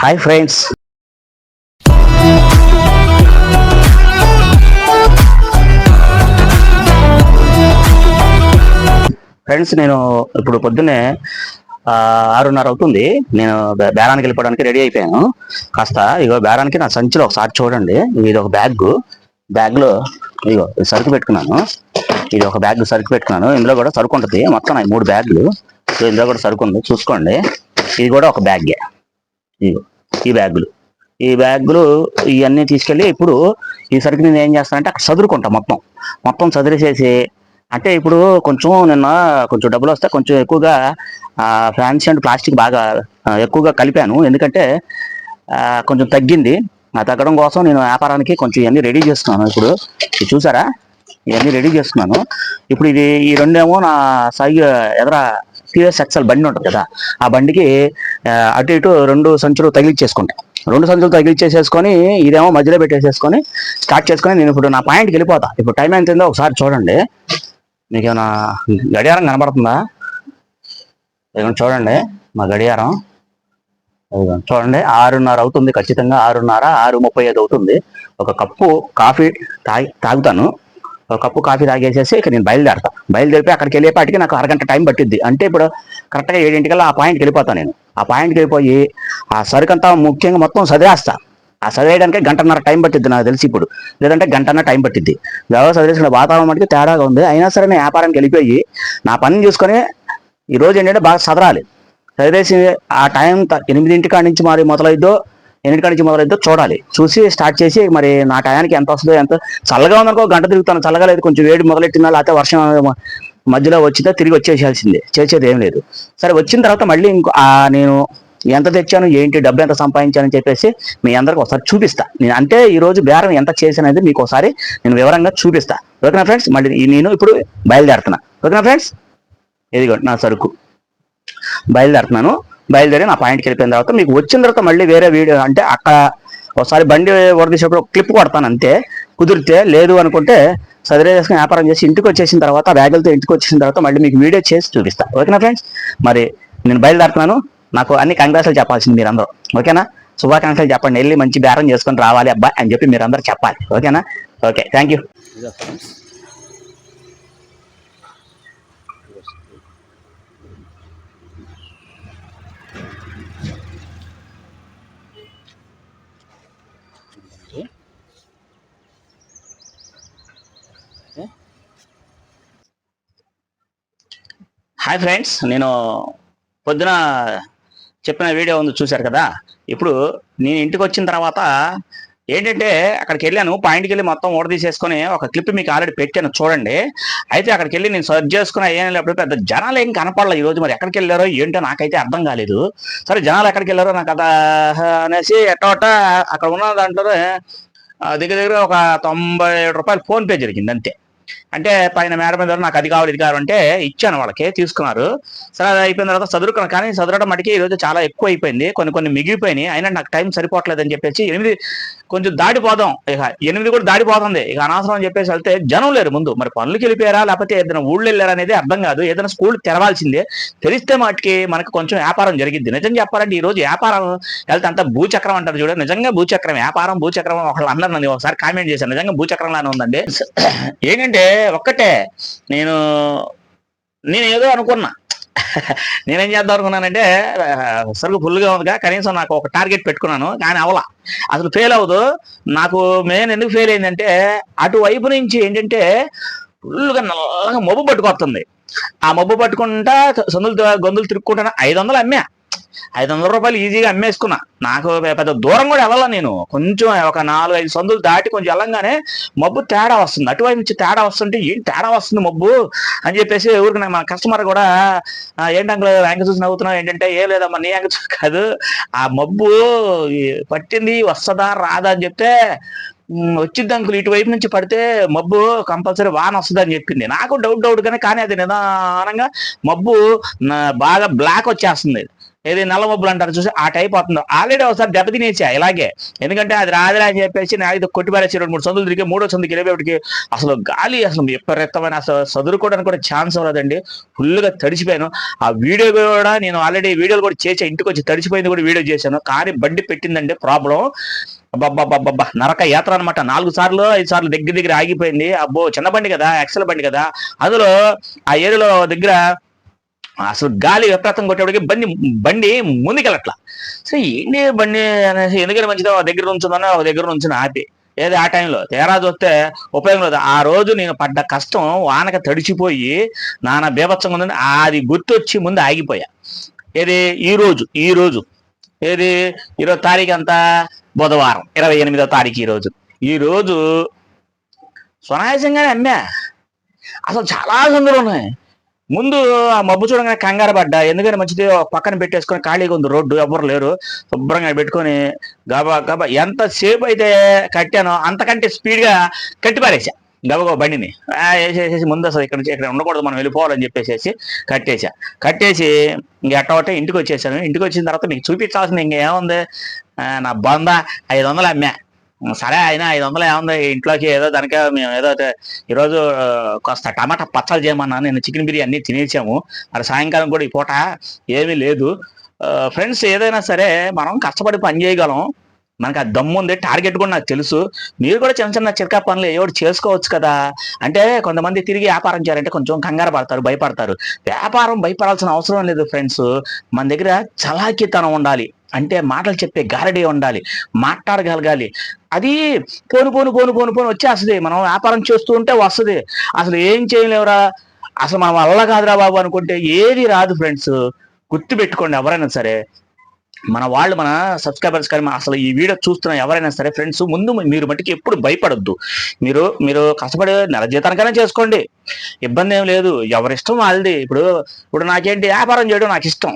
Hi friends. నేను ఇప్పుడు పొద్దున్నే 6:30 అవుతుంది. నేను బేరానికి వెళ్ళిపోవడానికి రెడీ అయిపోయాను. కాస్త ఇగో బేరానికి నా సంచిలో ఒకసారి చూడండి. ఇది ఒక బ్యాగ్లో ఇగో సరుకు పెట్టుకున్నాను. ఇది ఒక బ్యాగ్ సరుకు పెట్టుకున్నాను. ఇందులో కూడా సరుకు ఉంటుంది. మొత్తం 3 బ్యాగులు. ఇందులో కూడా సరుకు ఉంది, చూసుకోండి. ఇది కూడా ఒక బ్యాగే. ఇగో ఈ బ్యాగులు ఇవన్నీ తీసుకెళ్ళి ఇప్పుడు ఈ సరుకు నేను ఏం చేస్తానంటే అక్కడ చదురుకుంటా. మొత్తం చదిరేసేసి, అంటే ఇప్పుడు నిన్న కొంచెం డబ్బులు వస్తే కొంచెం ఎక్కువగా ఫ్యాన్సీ అండ్ ప్లాస్టిక్ బాగా ఎక్కువగా కలిపాను. ఎందుకంటే కొంచెం తగ్గింది. ఆ తగ్గడం కోసం నేను వ్యాపారానికి కొంచెం ఇవన్నీ రెడీ చేస్తున్నాను. ఇప్పుడు చూసారా, ఇవన్నీ రెడీ చేస్తున్నాను. ఇప్పుడు ఈ రెండేమో నా సాయి ఎదర టీవీఎస్ ఎక్సెల్ బండి ఉంటుంది కదా, ఆ బండికి అటు ఇటు 2 సంచులు తగిలిచ్చేసుకుంటా. 2 సంచులు తగిలిచ్చేసేసుకొని ఇదేమో మధ్యలో పెట్టేసేసుకొని స్టార్ట్ చేసుకొని నేను ఇప్పుడు నా పాయింట్కి వెళ్ళిపోతా. ఇప్పుడు టైం ఎంత ఉందో ఒకసారి చూడండి. మీకు ఏమైనా గడియారం కనబడుతుందా? ఏమైనా చూడండి మా గడియారం. చూడండి, 6:30 అవుతుంది. ఖచ్చితంగా 6:30, 6:35 అవుతుంది. ఒక కప్పు కాఫీ తాగుతాను. ఒక కప్పు కాఫీ తాగేసేసి ఇక నేను బయలుదేరిపోయి అక్కడికి వెళ్ళేపాటికి నాకు అరగంట టైం పట్టిద్ది. అంటే ఇప్పుడు కరెక్ట్గా 7 ఆ పాయింట్కి వెళ్ళిపోతాను. నేను ఆ పాయింట్కి వెళ్ళిపోయి ఆ సరుకంతా ముఖ్యంగా మొత్తం చదివేస్తా. ఆ చదివేయడానికి 1:30 టైం పట్టిద్ది నాకు తెలిసి ఇప్పుడు, లేదంటే 1:30 టైం పట్టిద్ది. వ్యవసాయ చదివేసిన వాతావరణం మటుకు తేడాగా ఉంది. అయినా సరే నేను వ్యాపారానికి వెళ్ళిపోయి నా పని చూసుకొని ఈ రోజు ఏంటంటే బాగా చదరాలి. చదివేసి ఆ టైం 8 కాడి నుంచి మరి మొదలైద్దో, 8 కాడి నుంచి మొదలైద్దో చూడాలి. చూసి స్టార్ట్ చేసి మరి నా టయానికి ఎంత వస్తుందో, ఎంత చల్లగా ఉందనుకో గంట తిరుగుతాను. చల్లగా లేదు, కొంచెం వేడి మొదలెట్టినా, లేకపోతే వర్షం మధ్యలో వచ్చిందో తిరిగి వచ్చేసేయాల్సిందే. చేసేది ఏం లేదు. సరే, వచ్చిన తర్వాత మళ్ళీ నేను ఎంత తెచ్చాను, ఏంటి, డబ్బు ఎంత సంపాదించానని చెప్పేసి మీ అందరికి ఒకసారి చూపిస్తా. నేను అంటే ఈ రోజు బేరం ఎంత చేశానది మీకు ఒకసారి నేను వివరంగా చూపిస్తా. ఓకేనా ఫ్రెండ్స్? మళ్ళీ నేను ఇప్పుడు బయలుదేరుతున్నా. ఓకేనా ఫ్రెండ్స్? ఇదిగోండి నా సరుకు. బయలుదేరి నా పాయింట్కి వెళ్ళిపోయిన తర్వాత మీకు వచ్చిన తర్వాత మళ్ళీ వేరే వీడియో, అంటే అక్కడ ఒకసారి బండి వరదీసేప్పుడు ఒక క్లిప్ కొడతాను అంతే. కుదిరితే, లేదు అనుకుంటే చేసుకుని వ్యాపారం చేసి ఇంటికి వచ్చేసిన తర్వాత, బ్యాగులతో ఇంటికి వచ్చేసిన తర్వాత మళ్ళీ మీకు వీడియో చేసి చూపిస్తా. ఓకేనా ఫ్రెండ్స్? మరి నేను బయలుదేరుతున్నాను. నాకు అన్ని కంగ్రాట్స్ చెప్పాల్సింది మీరందరూ. ఓకేనా? శుభాకాంక్షలు చెప్పండి. వెళ్ళి మంచి బేరం చేసుకొని రావాలి అబ్బా అని చెప్పి మీరందరూ చెప్పాలి. ఓకేనా? Okay, thank you. Hi friends, నేను పొద్దున చెప్పిన వీడియో ఉంది, చూశారు కదా. ఇప్పుడు నేను ఇంటికి వచ్చిన తర్వాత ఏంటంటే అక్కడికి వెళ్ళాను. పాయింట్కి వెళ్ళి మొత్తం తీసేసుకొని ఒక క్లిప్ మీకు ఆల్రెడీ పెట్టాను, చూడండి. అయితే అక్కడికి వెళ్ళి నేను సర్చ్ చేసుకున్నా. ఏం లేకపోతే పెద్ద జనాలు ఏం కనపడలే ఈరోజు. మరి ఎక్కడికి వెళ్ళారో ఏంటో నాకైతే అర్థం కాలేదు. సరే, జనాలు ఎక్కడికి వెళ్ళారో నాకు అదా అనేసి ఎట్టోట అక్కడ ఉన్న దాంట్లో దగ్గర ఒక ₹97 ఫోన్పే జరిగింది అంతే. అంటే పైన మేడ మీద నాకు అది కావాలి, ఇది కావాలి అంటే ఇచ్చాను, వాళ్ళకి తీసుకున్నారు. సరే, అది అయిపోయిన తర్వాత చదువుకున్నాను. కానీ చదవడం మటుకి ఈరోజు చాలా ఎక్కువ అయిపోయింది. కొన్ని మిగిలిపోయినాయి. అయినా నాకు టైం సరిపోవట్లేదని చెప్పేసి 8 కొంచెం దాడిపోదాం, ఇక 8 కూడా దాడిపోతుంది. ఇక అనవసరం అని చెప్పేసి వెళ్తే జనం లేరు ముందు. మరి పనులకి వెళ్ళిపోయారా, లేకపోతే ఏదైనా ఊళ్ళు వెళ్ళారా అనేది అర్థం కాదు. ఏదైనా స్కూల్ తెరవాల్సిందే. తెలిస్తే మటుకి మనకు కొంచెం వ్యాపారం జరిగిద్ది. నిజం చెప్పాలంటే ఈ రోజు వ్యాపారం వెళ్తే అంతా భూచక్రం అంటారు చూడండి. నిజంగా భూచక్రం, వ్యాపారం భూచక్రం. ఒకళ్ళు అన్నారు, నన్ను ఒకసారి కామెంట్ చేశాను. నిజంగా భూచక్రంలానే ఉందండి. ఏంటంటే ఒక్కటే, నేను ఏదో అనుకున్నా. నేనేం చేద్దాం అనుకున్నానంటే, సరుకు ఫుల్గా ఉందిగా, కనీసం నాకు ఒక టార్గెట్ పెట్టుకున్నాను. కానీ అవలా, అసలు ఫెయిల్ అవ్వదు. నాకు మెయిన్ ఎందుకు ఫెయిల్ అయిందంటే, అటువైపు నుంచి ఏంటంటే ఫుల్గా నల్లగా మబ్బు పట్టుకొస్తుంది. ఆ మబ్బు పట్టుకుంటా గొంతులు తిరుక్కుంటా 500 అమ్మా. ₹500 ఈజీగా అమ్మేసుకున్నా. నాకు పెద్ద దూరం కూడా వెళ్ళాల. నేను కొంచెం ఒక 4-5 సందులు దాటి కొంచెం వెళ్ళంగానే మబ్బు తేడా వస్తుంది. అటువైపు నుంచి తేడా వస్తుంటే, ఏం తేడా వస్తుంది మబ్బు అని చెప్పేసి ఊరికి మా కస్టమర్ కూడా ఏంటంటే యాంక చూసి నవ్వుతున్నావు ఏంటంటే, ఏ లేదమ్మా నీ యాంక చూసి కాదు, ఆ మబ్బు పట్టింది, వస్తుందా రాదా అని చెప్తే, వచ్చిద్ది అంకుల్, ఇటువైపు నుంచి పడితే మబ్బు కంపల్సరీ వాన వస్తుంది అని చెప్పింది. నాకు డౌట్ గానే, కానీ అది నిదానంగా మబ్బు బాగా బ్లాక్ వచ్చేస్తుంది. ఏది నల్ల మబ్బులు అంటారు చూసి ఆ టైప్ అవుతుంది. ఆల్రెడీ ఒకసారి దెబ్బతినేసా ఇలాగే, ఎందుకంటే అది రాదురా అని చెప్పేసి నా ఇది కొట్టిపారేసి 2-3 సందులు తిరిగి 3వ సందుకి వెళ్ళేపటికి అసలు గాలి అసలు విపరీతమైన అసలు చదువుకోవడానికి కూడా ఛాన్స్ రాదండి. ఫుల్గా తడిచిపోయాను. ఆ వీడియో కూడా నేను ఆల్రెడీ వీడియోలు కూడా చేసా, ఇంటికి వచ్చి తడిచిపోయింది కూడా వీడియో చేశాను. కానీ బండి పెట్టిందండి ప్రాబ్లం. అబ్బబ్బబ్బబ్బా నరక యాత్ర అనమాట. 4 సార్లు 5 సార్లు దగ్గర దగ్గర ఆగిపోయింది. అబ్బో చిన్న బండి కదా, ఎక్సెల్ బండి కదా, అందులో ఆ ఏరియాలో దగ్గర అసలు గాలి విపరీతం కొట్టేవాడికి బండి బండి ముందుకెళ్ళట్లా. సరే ఏంటి బండి అనేసి ఎందుకని మంచిదో ఒక దగ్గర ఉంచుందని ఒక దగ్గర ఉంచుని ఆపి ఏది ఆ టైంలో తేరా చూస్తే ఉపయోగం లేదు. ఆ రోజు నేను పడ్డ కష్టం వానక తడిచిపోయి నాన్న బీభత్సంగా ఉందని అది గుర్తొచ్చి ముందు ఆగిపోయా. ఏది ఈ రోజు ఏది 20 తారీఖు అంతా బుధవారం 28వ తారీఖు ఈ రోజు సునాయాసంగానే అమ్మా. అసలు చాలా సందులు ఉన్నాయి. ముందు ఆ మబ్బు చూడగానే కంగారు పడ్డా, ఎందుకంటే మంచిది పక్కన పెట్టేసుకొని ఖాళీగా ఉంది రోడ్డు, ఎవ్వరు లేరు, శుభ్రంగా పెట్టుకొని గబా గబా ఎంతసేపు అయితే కట్టానో అంతకంటే స్పీడ్గా కట్టిపారేసా గబగబా బండిని. వేసేసి ముందు అసలు ఇక్కడ ఉండకూడదు, మనం వెళ్ళిపోవాలని చెప్పేసి కట్టేసి ఇంక అట్ట ఇంటికి వచ్చేసాను. ఇంటికి వచ్చిన తర్వాత మీకు చూపించాల్సింది ఇంకేముంది, నా బొంద 500 అమ్మా. సరే అయినా 500 ఏముంది ఇంట్లోకి, ఏదో దానికే మేము ఏదో ఈరోజు కాస్త టమాటా పచ్చడి చేయమన్నా, నేను చికెన్ బిర్యానీ తినేసాము. మరి సాయంకాలం కూడా ఈ పూట ఏమీ లేదు. ఫ్రెండ్స్ ఏదైనా సరే మనం కష్టపడి పని చేయగలం, మనకు ఆ దమ్ము ఉంది, టార్గెట్ కూడా నాకు తెలుసు. మీరు కూడా చిన్న చిన్న చిరకా పనులు ఏవో చేసుకోవచ్చు కదా. అంటే కొంతమంది తిరిగి వ్యాపారం చేయాలంటే కొంచెం కంగారు పడతారు, భయపడతారు. వ్యాపారం భయపడాల్సిన అవసరం లేదు ఫ్రెండ్స్. మన దగ్గర చలాకీతనం ఉండాలి, అంటే మాటలు చెప్పే గారడీ ఉండాలి, మాట్లాడగలగాలి. అది పోను వచ్చేస్తుంది. మనం వ్యాపారం చేస్తూ ఉంటే వస్తుంది. అసలు ఏం చేయలేవురా, అసలు మన వల్ల కాదురా బాబు అనుకుంటే ఏది రాదు ఫ్రెండ్స్. గుర్తు పెట్టుకోండి ఎవరైనా సరే, మన సబ్స్క్రైబర్స్ కానీ అసలు ఈ వీడియో చూస్తున్న ఎవరైనా సరే ఫ్రెండ్స్, ముందు మీరు మట్టికి ఎప్పుడు భయపడొద్దు. మీరు కష్టపడి నెల జీతానికైనా చేసుకోండి, ఇబ్బంది ఏం లేదు, ఎవరిష్టం వాళ్ళది. ఇప్పుడు నాకేంటి వ్యాపారం చేయడం నాకు ఇష్టం.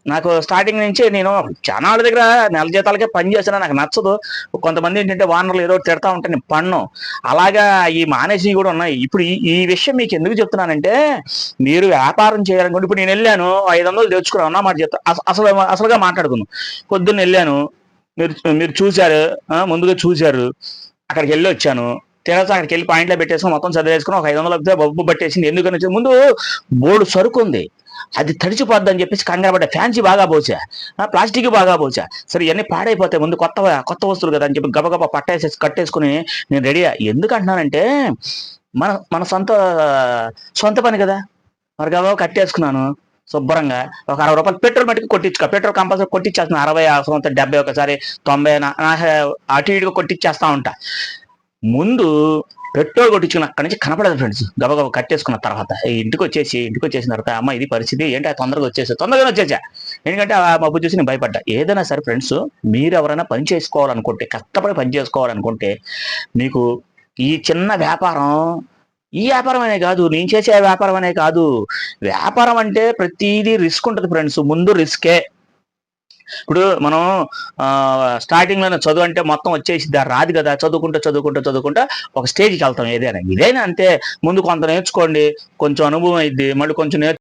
నాకు స్టార్టింగ్ నుంచి నేను చాలా వాళ్ళ దగ్గర నెల జీతాలకే పని చేసినా నాకు నచ్చదు. కొంతమంది ఏంటంటే వానర్లు ఏదో తిడతా ఉంటే నేను పన్ను, అలాగా ఈ మానేసి కూడా ఉన్నాయి. ఇప్పుడు ఈ విషయం మీకు ఎందుకు చెప్తున్నానంటే, మీరు వ్యాపారం చేయాలనుకుంటే, ఇప్పుడు నేను వెళ్ళాను 500 తెచ్చుకున్నాను అన్న మాట చెప్తా. అసలుగా మాట్లాడుకున్నాను. పొద్దున్న వెళ్ళాను, మీరు చూశారు, ముందుగా చూశారు. అక్కడికి వెళ్ళి వచ్చాను, తినసా అక్కడికి వెళ్ళి పాయింట్లో పెట్టేసుకుని మొత్తం చదివేసుకుని ఒక 500 వస్తే బొబ్బు పట్టేసింది. ఎందుకని ముందు బోర్డు సరుకు ఉంది, అది తడిచిపోద్ది అని చెప్పేసి కంగారు పడ్డా. ఫ్యాన్సీ బాగా పోసా, ప్లాస్టిక్ బాగా పోసా. సరే ఇవన్నీ పాడైపోతాయి, ముందు కొత్త వస్తువులు కదా అని చెప్పి గబగబా కట్టేసుకుని నేను రెడీ. ఎందుకు అంటున్నానంటే, మన సొంత పని కదా. మరి గబగబా కట్టేసుకున్నాను శుభ్రంగా. ఒక 60 రూపాయలు పెట్రోల్ మట్టుకు పెట్రోల్ కంపల్సరీ కొట్టించేస్తున్నాను. 60 అవసరం 70 ఒకసారి 90 అటు ఇటుగా కొట్టించేస్తా ఉంటా. ముందు పెట్రోల్ కొట్టించుకుని అక్కడి నుంచి కనపడదు ఫ్రెండ్స్. గబగబా కట్టేసుకున్న తర్వాత ఇంటికి వచ్చేసిన తర్వాత అమ్మ ఇది పరిస్థితి ఏంటి, తొందరగానే వచ్చేసా. ఎందుకంటే ఆ మబ్బు చూసి నేను భయపడ్డా. ఏదైనా సరే ఫ్రెండ్స్, మీరు ఎవరైనా పని చేసుకోవాలనుకుంటే, కష్టపడి పని చేసుకోవాలనుకుంటే, మీకు ఈ చిన్న వ్యాపారం, ఈ వ్యాపారం అనే కాదు, నేను చేసే వ్యాపారం అనే కాదు, వ్యాపారం అంటే ప్రతిదీ రిస్క్ ఉంటుంది ఫ్రెండ్స్. ముందు రిస్కే. ఇప్పుడు మనం స్టార్టింగ్ లోనే చదువు అంటే మొత్తం వచ్చేసి రాదు కదా. చదువుకుంటా ఒక స్టేజ్కి వెళ్తాం. ఇదైనా అంతే. ముందు కొంత నేర్చుకోండి, కొంచెం అనుభవం అయింది, మళ్ళీ కొంచెం